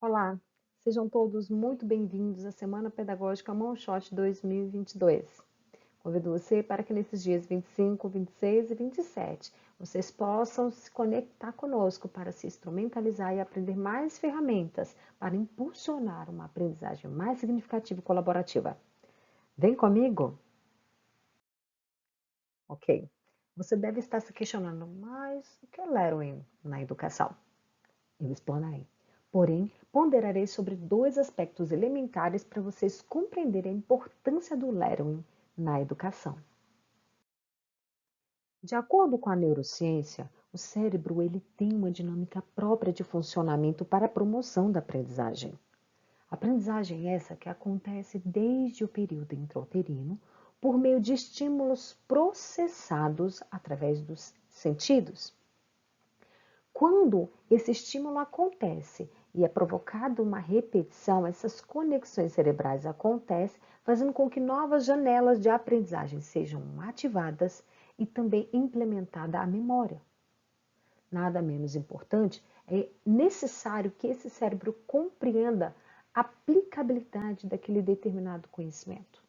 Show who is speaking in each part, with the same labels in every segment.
Speaker 1: Olá, sejam todos muito bem-vindos à Semana Pedagógica Moonshot 2022. Convido você para que nesses dias 25, 26 e 27 vocês possam se conectar conosco para se instrumentalizar e aprender mais ferramentas para impulsionar uma aprendizagem mais significativa e colaborativa. Vem comigo? Ok. Você deve estar se questionando, mas o que é lettering na educação? Eu explanarei. Porém, ponderarei sobre dois aspectos elementares para vocês compreenderem a importância do lettering na educação. De acordo com a neurociência, o cérebro ele tem uma dinâmica própria de funcionamento para a promoção da aprendizagem. Aprendizagem essa que acontece desde o período intrauterino por meio de estímulos processados através dos sentidos. Quando esse estímulo acontece e é provocada uma repetição, essas conexões cerebrais acontecem, fazendo com que novas janelas de aprendizagem sejam ativadas e também implementada a memória. Nada menos importante, é necessário que esse cérebro compreenda a aplicabilidade daquele determinado conhecimento.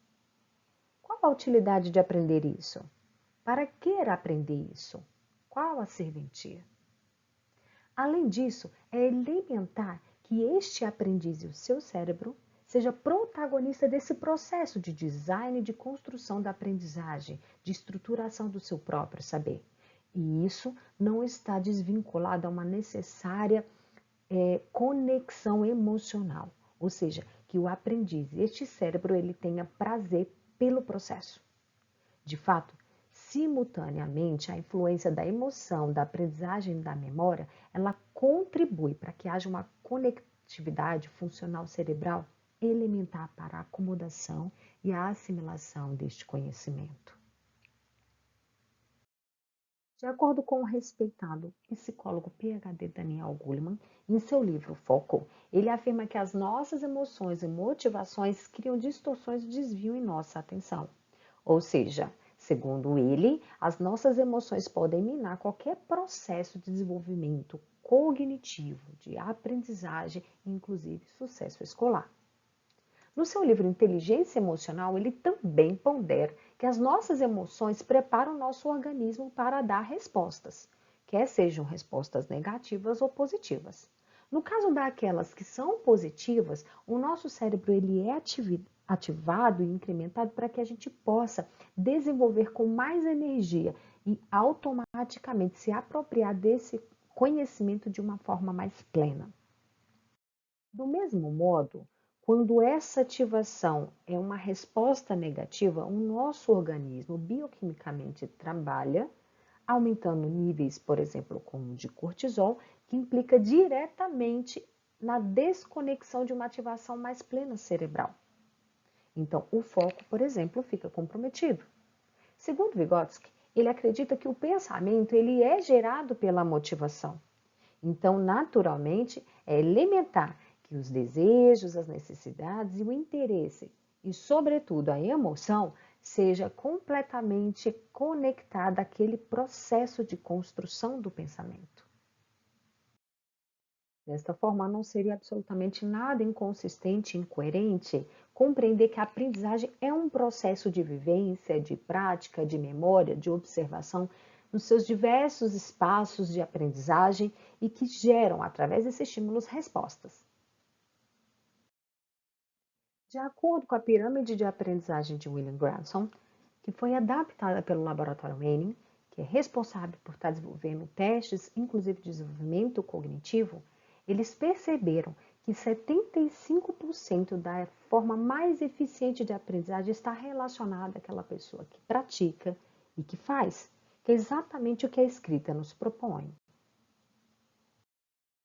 Speaker 1: Qual a utilidade de aprender isso? Para que aprender isso? Qual a serventia? Além disso, é elementar que este aprendiz e o seu cérebro seja protagonista desse processo de design e de construção da aprendizagem, de estruturação do seu próprio saber. E isso não está desvinculado a uma necessária conexão emocional, ou seja, que o aprendiz, este cérebro, ele tenha prazer pelo processo. De fato, simultaneamente, a influência da emoção, da aprendizagem e da memória, ela contribui para que haja uma conectividade funcional cerebral elementar para a acomodação e a assimilação deste conhecimento. De acordo com o respeitado psicólogo PhD Daniel Goleman, em seu livro Foco, ele afirma que as nossas emoções e motivações criam distorções e desvio em nossa atenção. Ou seja, segundo ele, as nossas emoções podem minar qualquer processo de desenvolvimento cognitivo, de aprendizagem, inclusive sucesso escolar. No seu livro Inteligência Emocional, ele também pondera que as nossas emoções preparam o nosso organismo para dar respostas, quer sejam respostas negativas ou positivas. No caso daquelas que são positivas, o nosso cérebro ele é ativado e incrementado para que a gente possa desenvolver com mais energia e automaticamente se apropriar desse conhecimento de uma forma mais plena. Do mesmo modo, quando essa ativação é uma resposta negativa, o nosso organismo bioquimicamente trabalha, aumentando níveis, por exemplo, como de cortisol, que implica diretamente na desconexão de uma ativação mais plena cerebral. Então, o foco, por exemplo, fica comprometido. Segundo Vygotsky, ele acredita que o pensamento ele é gerado pela motivação. Então, naturalmente, é elementar que os desejos, as necessidades e o interesse, e sobretudo a emoção, seja completamente conectada àquele processo de construção do pensamento. Desta forma, não seria absolutamente nada inconsistente, incoerente compreender que a aprendizagem é um processo de vivência, de prática, de memória, de observação, nos seus diversos espaços de aprendizagem e que geram, através desses estímulos, respostas. De acordo com a pirâmide de aprendizagem de William Granson, que foi adaptada pelo Laboratório Manning, que é responsável por estar desenvolvendo testes, inclusive de desenvolvimento cognitivo, eles perceberam que 75% da forma mais eficiente de aprendizagem está relacionada àquela pessoa que pratica e que faz, que é exatamente o que a escrita nos propõe.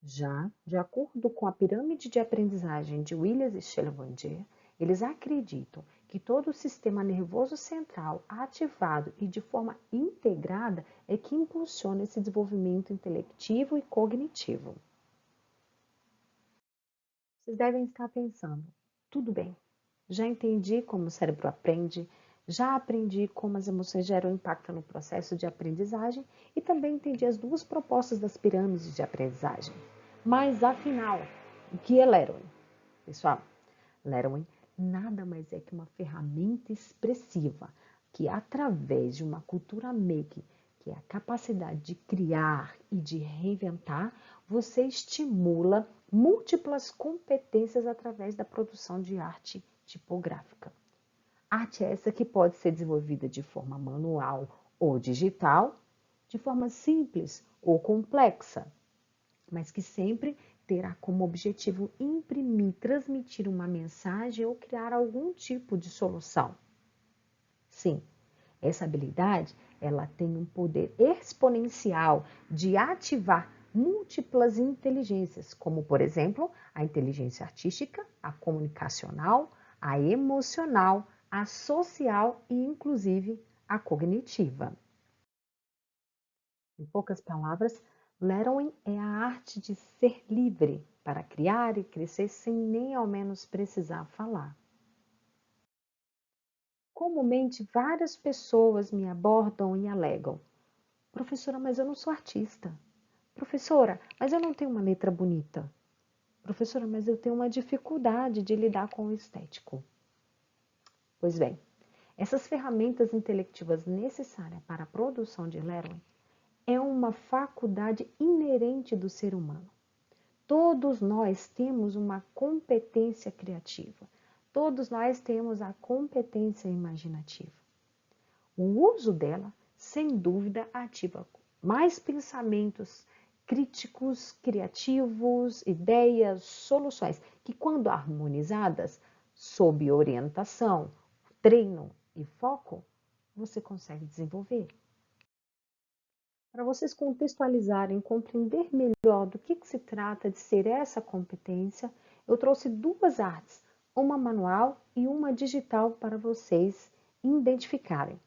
Speaker 1: Já, de acordo com a pirâmide de aprendizagem de Williams e Schellenberger, eles acreditam que todo o sistema nervoso central ativado e de forma integrada é que impulsiona esse desenvolvimento intelectivo e cognitivo. Vocês devem estar pensando, tudo bem, já entendi como o cérebro aprende, já aprendi como as emoções geram impacto no processo de aprendizagem e também entendi as duas propostas das pirâmides de aprendizagem. Mas, afinal, O que é lettering? Pessoal, lettering nada mais é que uma ferramenta expressiva que, através de uma cultura make, que é a capacidade de criar e de reinventar, você estimula múltiplas competências através da produção de arte tipográfica. Arte essa que pode ser desenvolvida de forma manual ou digital, de forma simples ou complexa, mas que sempre terá como objetivo imprimir, transmitir uma mensagem ou criar algum tipo de solução. Sim, essa habilidade, ela tem um poder exponencial de ativar múltiplas inteligências, como, por exemplo, a inteligência artística, a comunicacional, a emocional, a social e, inclusive, a cognitiva. Em poucas palavras, lettering é a arte de ser livre para criar e crescer sem nem ao menos precisar falar. Comumente, várias pessoas me abordam e alegam: professora, mas eu não sou artista. Professora, mas eu não tenho uma letra bonita. Professora, mas eu tenho uma dificuldade de lidar com o estético. Pois bem, essas ferramentas intelectivas necessárias para a produção de lettering é uma faculdade inerente do ser humano. Todos nós temos uma competência criativa. Todos nós temos a competência imaginativa. O uso dela, sem dúvida, ativa mais pensamentos críticos, criativos, ideias, soluções, que quando harmonizadas, sob orientação, treino e foco, você consegue desenvolver. Para vocês contextualizarem, compreender melhor do que se trata de ser essa competência, eu trouxe duas artes, uma manual e uma digital para vocês identificarem.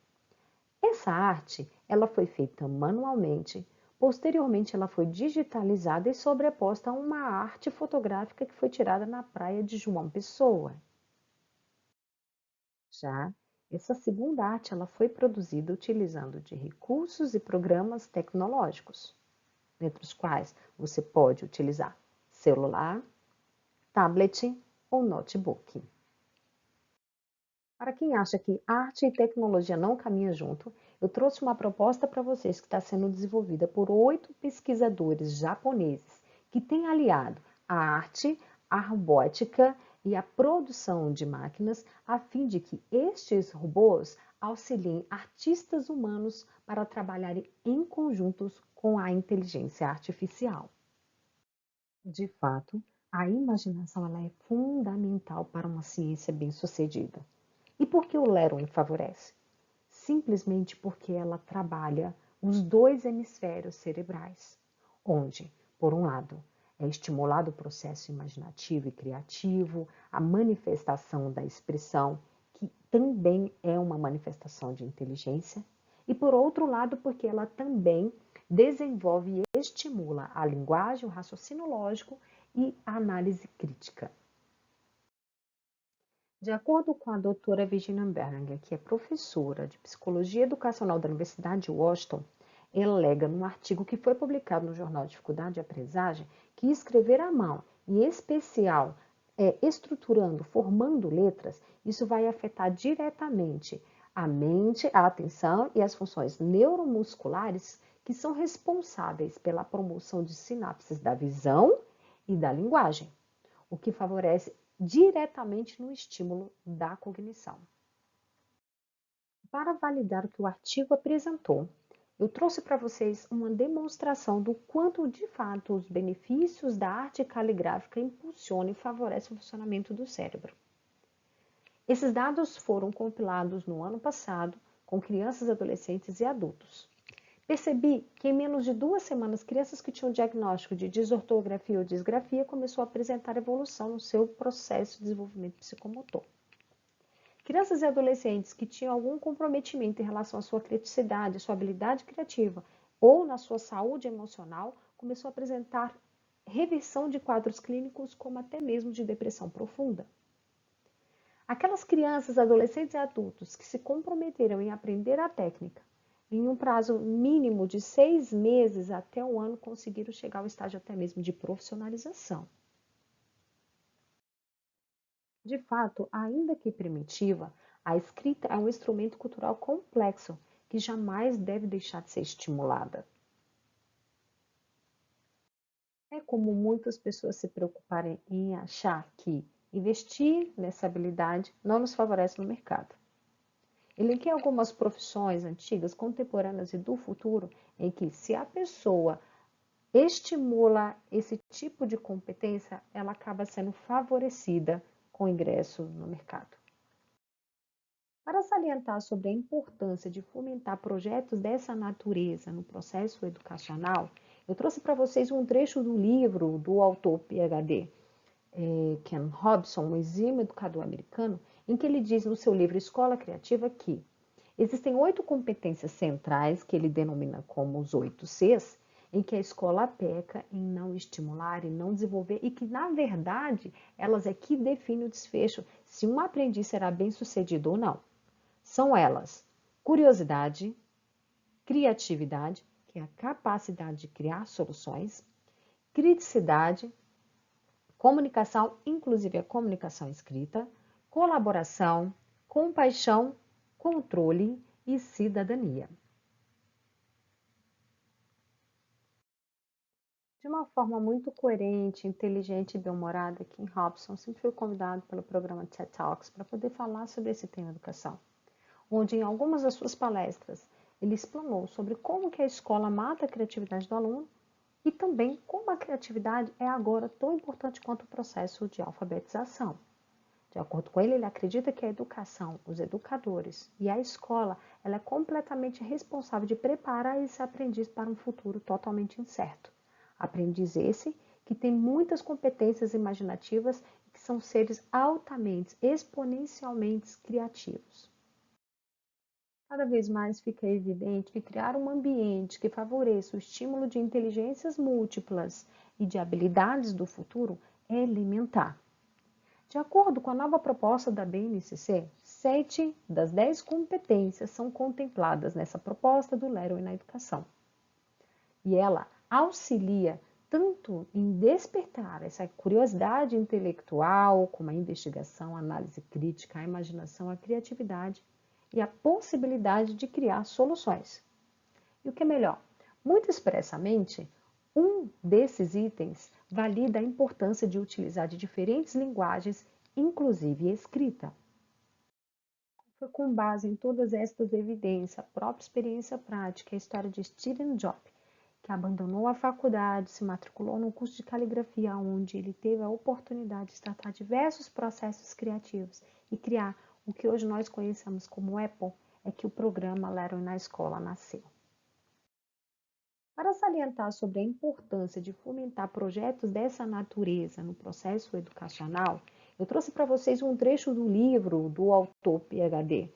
Speaker 1: Essa arte, ela foi feita manualmente, posteriormente ela foi digitalizada e sobreposta a uma arte fotográfica que foi tirada na praia de João Pessoa. Já essa segunda arte, ela foi produzida utilizando de recursos e programas tecnológicos, entre os quais você pode utilizar celular, tablet ou notebook. Para quem acha que arte e tecnologia não caminham junto, eu trouxe uma proposta para vocês que está sendo desenvolvida por 8 pesquisadores japoneses que têm aliado a arte, a robótica e a produção de máquinas a fim de que estes robôs auxiliem artistas humanos para trabalharem em conjuntos com a inteligência artificial. De fato, a imaginação ela é fundamental para uma ciência bem-sucedida. E por que o lettering favorece? Simplesmente porque ela trabalha os dois hemisférios cerebrais, onde, por um lado, é estimulado o processo imaginativo e criativo, a manifestação da expressão, que também é uma manifestação de inteligência, e por outro lado, porque ela também desenvolve e estimula a linguagem, o raciocínio lógico e a análise crítica. De acordo com a doutora Virginia Berninger, que é professora de Psicologia Educacional da Universidade de Washington, ela alega num artigo que foi publicado no jornal Dificuldade de Aprendizagem que escrever à mão, em especial estruturando, formando letras, isso vai afetar diretamente a mente, a atenção e as funções neuromusculares que são responsáveis pela promoção de sinapses da visão e da linguagem, o que favorece diretamente no estímulo da cognição. Para validar o que o artigo apresentou, eu trouxe para vocês uma demonstração do quanto de fato os benefícios da arte caligráfica impulsionam e favorecem o funcionamento do cérebro. Esses dados foram compilados no ano passado com crianças, adolescentes e adultos. Percebi que em menos de 2 semanas, crianças que tinham diagnóstico de desortografia ou disgrafia começou a apresentar evolução no seu processo de desenvolvimento psicomotor. Crianças e adolescentes que tinham algum comprometimento em relação à sua criaticidade, sua habilidade criativa ou na sua saúde emocional, começou a apresentar reversão de quadros clínicos, como até mesmo de depressão profunda. Aquelas crianças, adolescentes e adultos que se comprometeram em aprender a técnica, em um prazo mínimo de 6 meses até 1 ano, conseguiram chegar ao estágio até mesmo de profissionalização. De fato, ainda que primitiva, a escrita é um instrumento cultural complexo que jamais deve deixar de ser estimulada. É comum muitas pessoas se preocuparem em achar que investir nessa habilidade não nos favorece no mercado. Elenquei algumas profissões antigas, contemporâneas e do futuro em que, se a pessoa estimula esse tipo de competência, ela acaba sendo favorecida com o ingresso no mercado. Para salientar sobre a importância de fomentar projetos dessa natureza no processo educacional, eu trouxe para vocês um trecho do livro do autor PhD, Ken Robson, um exímio educador americano, em que ele diz no seu livro Escola Criativa que existem 8 competências centrais, que ele denomina como os 8 Cs, em que a escola peca em não estimular e não desenvolver, e que, na verdade, elas é que definem o desfecho se um aprendiz será bem-sucedido ou não. São elas: curiosidade, criatividade, que é a capacidade de criar soluções, criticidade, comunicação, inclusive a comunicação escrita, colaboração, compaixão, controle e cidadania. De uma forma muito coerente, inteligente e bem-humorada, Ken Robson sempre foi convidado pelo programa TED Talks para poder falar sobre esse tema educação, onde em algumas das suas palestras ele explanou sobre como que a escola mata a criatividade do aluno e também como a criatividade é agora tão importante quanto o processo de alfabetização. De acordo com ele, ele acredita que a educação, os educadores e a escola, ela é completamente responsável de preparar esse aprendiz para um futuro totalmente incerto. Aprendiz esse que tem muitas competências imaginativas e que são seres altamente, exponencialmente criativos. Cada vez mais fica evidente que criar um ambiente que favoreça o estímulo de inteligências múltiplas e de habilidades do futuro é elementar. De acordo com a nova proposta da BNCC, 7 das 10 competências são contempladas nessa proposta do Leroy na educação. E ela auxilia tanto em despertar essa curiosidade intelectual, como a investigação, a análise crítica, a imaginação, a criatividade e a possibilidade de criar soluções. E o que é melhor, muito expressamente, um desses itens valida a importância de utilizar de diferentes linguagens, inclusive escrita. Foi com base em todas estas evidências, a própria experiência prática e a história de Stephen Jobs, que abandonou a faculdade, se matriculou no curso de caligrafia, onde ele teve a oportunidade de tratar diversos processos criativos e criar o que hoje nós conhecemos como Apple, é que o programa Leroy na Escola nasceu. Para salientar sobre a importância de fomentar projetos dessa natureza no processo educacional, eu trouxe para vocês um trecho do livro do autor PhD,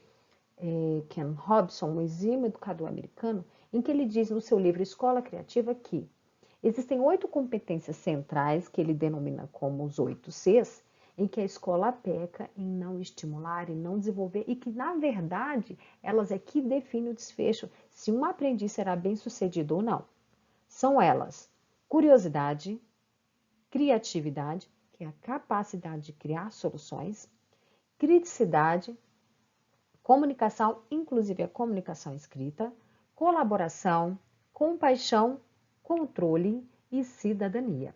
Speaker 1: Ken Robson, um exímio educador americano, em que ele diz no seu livro Escola Criativa que existem 8 competências centrais, que ele denomina como os 8 Cs, em que a escola peca em não estimular e não desenvolver, e que, na verdade, elas é que definem o desfecho se um aprendiz será bem-sucedido ou não. São elas: curiosidade, criatividade, que é a capacidade de criar soluções, criticidade, comunicação, inclusive a comunicação escrita, colaboração, compaixão, controle e cidadania.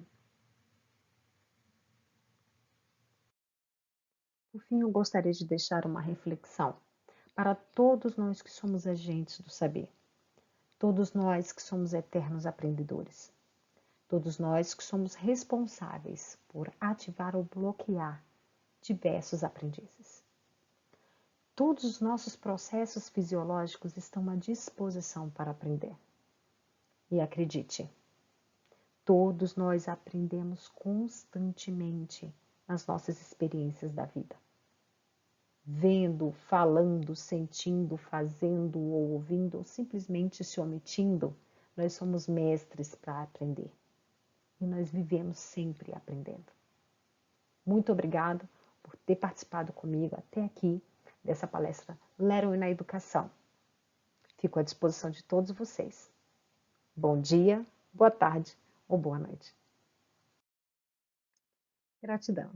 Speaker 1: Por fim, eu gostaria de deixar uma reflexão para todos nós que somos agentes do saber, todos nós que somos eternos aprendedores, todos nós que somos responsáveis por ativar ou bloquear diversos aprendizes. Todos os nossos processos fisiológicos estão à disposição para aprender. E acredite, todos nós aprendemos constantemente nas nossas experiências da vida. Vendo, falando, sentindo, fazendo ou ouvindo, ou simplesmente se omitindo, nós somos mestres para aprender. E nós vivemos sempre aprendendo. Muito obrigado por ter participado comigo até aqui dessa palestra Leroy na Educação. Fico à disposição de todos vocês. Bom dia, boa tarde ou boa noite. Gratidão.